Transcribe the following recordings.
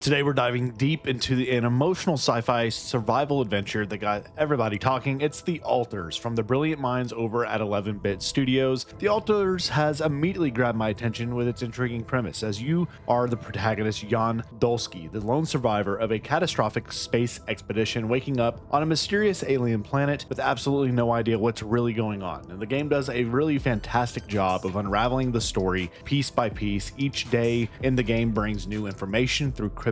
Today, we're diving deep into an emotional sci-fi survival adventure that got everybody talking. It's The Alters from the brilliant minds over at 11-Bit Studios. The Alters has immediately grabbed my attention with its intriguing premise, as you are the protagonist Jan Dolsky, the lone survivor of a catastrophic space expedition, waking up on a mysterious alien planet with absolutely no idea what's really going on. And the game does a really fantastic job of unraveling the story piece by piece. Each day in the game brings new information through cryptic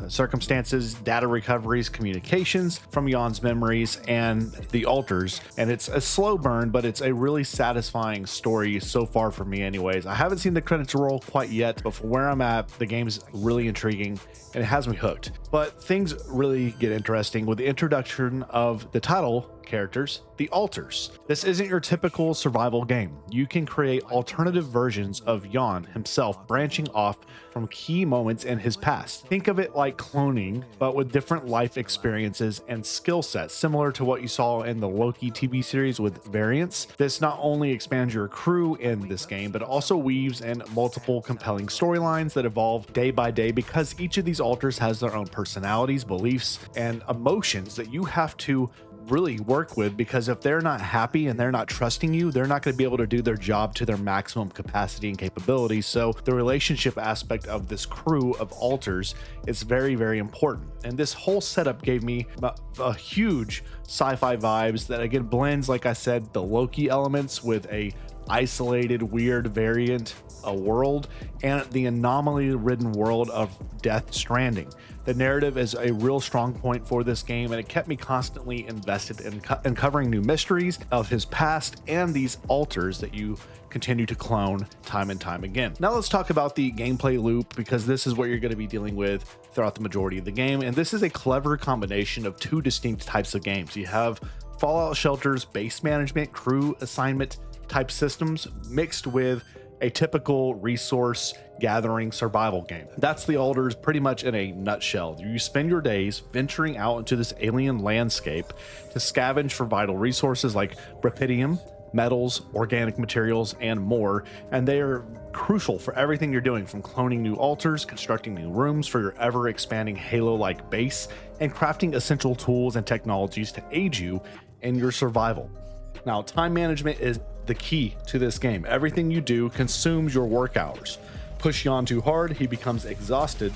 circumstances, data recoveries, communications from Jan's memories, and the Alters. And it's a slow burn, but it's a really satisfying story so far for me anyways. I haven't seen the credits roll quite yet, but from where I'm at, the game's really intriguing and it has me hooked. But things really get interesting with the introduction of the title characters, the Alters. This isn't your typical survival game. You can create alternative versions of Jan himself, branching off from key moments in his past. Think of it like cloning, but with different life experiences and skill sets, similar to what you saw in the Loki TV series with variants. This not only expands your crew in this game, but also weaves in multiple compelling storylines that evolve day by day, because each of these Alters has their own personalities, beliefs, and emotions that you have to really work with, because if they're not happy and they're not trusting you, they're not going to be able to do their job to their maximum capacity and capability. So the relationship aspect of this crew of Alters is very, very important. And this whole setup gave me a huge sci-fi vibes that again blends, like I said, the Loki elements with a isolated, weird variant, a world, and the anomaly-ridden world of Death Stranding. The narrative is a real strong point for this game, and it kept me constantly invested in uncovering new mysteries of his past and these Alters that you continue to clone time and time again. Now let's talk about the gameplay loop, because this is what you're going to be dealing with throughout the majority of the game, and this is a clever combination of two distinct types of games. You have Fallout Shelter's base management, crew assignment type systems mixed with a typical resource gathering survival game. That's the Alters pretty much in a nutshell. You spend your days venturing out into this alien landscape to scavenge for vital resources like rubidium, metals, organic materials, and more, and they are crucial for everything you're doing, from cloning new Alters, constructing new rooms for your ever-expanding Halo-like base, and crafting essential tools and technologies to aid you in your survival. Now, time management is the key to this game. Everything you do consumes your work hours. Push Jan too hard, he becomes exhausted,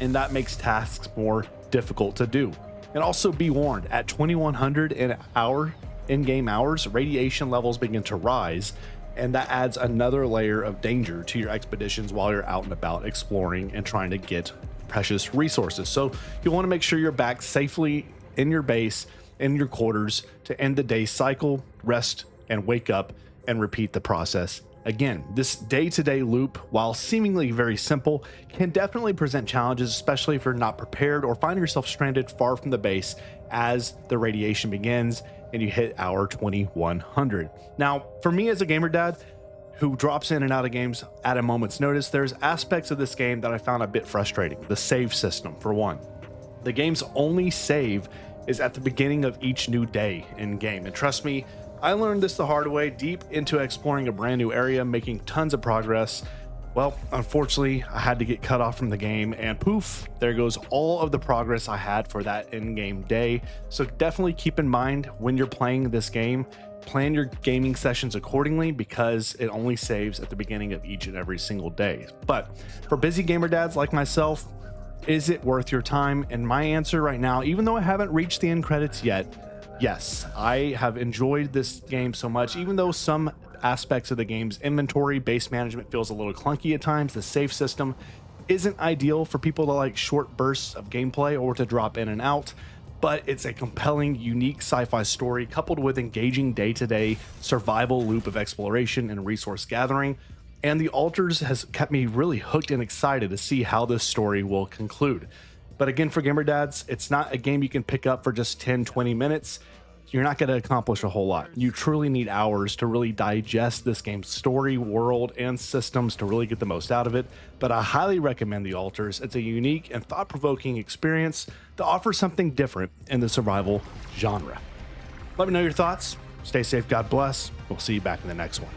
and that makes tasks more difficult to do. And also be warned, at 2100 an hour in-game hours, radiation levels begin to rise, and that adds another layer of danger to your expeditions while you're out and about exploring and trying to get precious resources. So you want to make sure you're back safely in your base, in your quarters, to end the day cycle, rest, and wake up and repeat the process again. This day-to-day loop, while seemingly very simple, can definitely present challenges, especially if you're not prepared or find yourself stranded far from the base as the radiation begins and you hit hour 2100. Now, for me as a gamer dad who drops in and out of games at a moment's notice, there's aspects of this game that I found a bit frustrating. The save system, for one. The game's only save is at the beginning of each new day in game, and trust me, I learned this the hard way, deep into exploring a brand new area, making tons of progress. Well, unfortunately, I had to get cut off from the game, and poof, there goes all of the progress I had for that in-game day. So definitely keep in mind when you're playing this game, plan your gaming sessions accordingly, because it only saves at the beginning of each and every single day. But for busy gamer dads like myself, is it worth your time? And my answer right now, even though I haven't reached the end credits yet, yes, I have enjoyed this game so much. Even though some aspects of the game's inventory base management feels a little clunky at times, the save system isn't ideal for people to like short bursts of gameplay or to drop in and out, but it's a compelling, unique sci-fi story coupled with engaging day-to-day survival loop of exploration and resource gathering. And the Alters has kept me really hooked and excited to see how this story will conclude. But again, for gamer dads, it's not a game you can pick up for just 10-20 minutes. You're not going to accomplish a whole lot. You truly need hours to really digest this game's story, world, and systems to really get the most out of it. But I highly recommend the Alters. It's a unique and thought-provoking experience that offers something different in the survival genre. Let me know your thoughts. Stay safe, God bless. We'll see you back in the next one.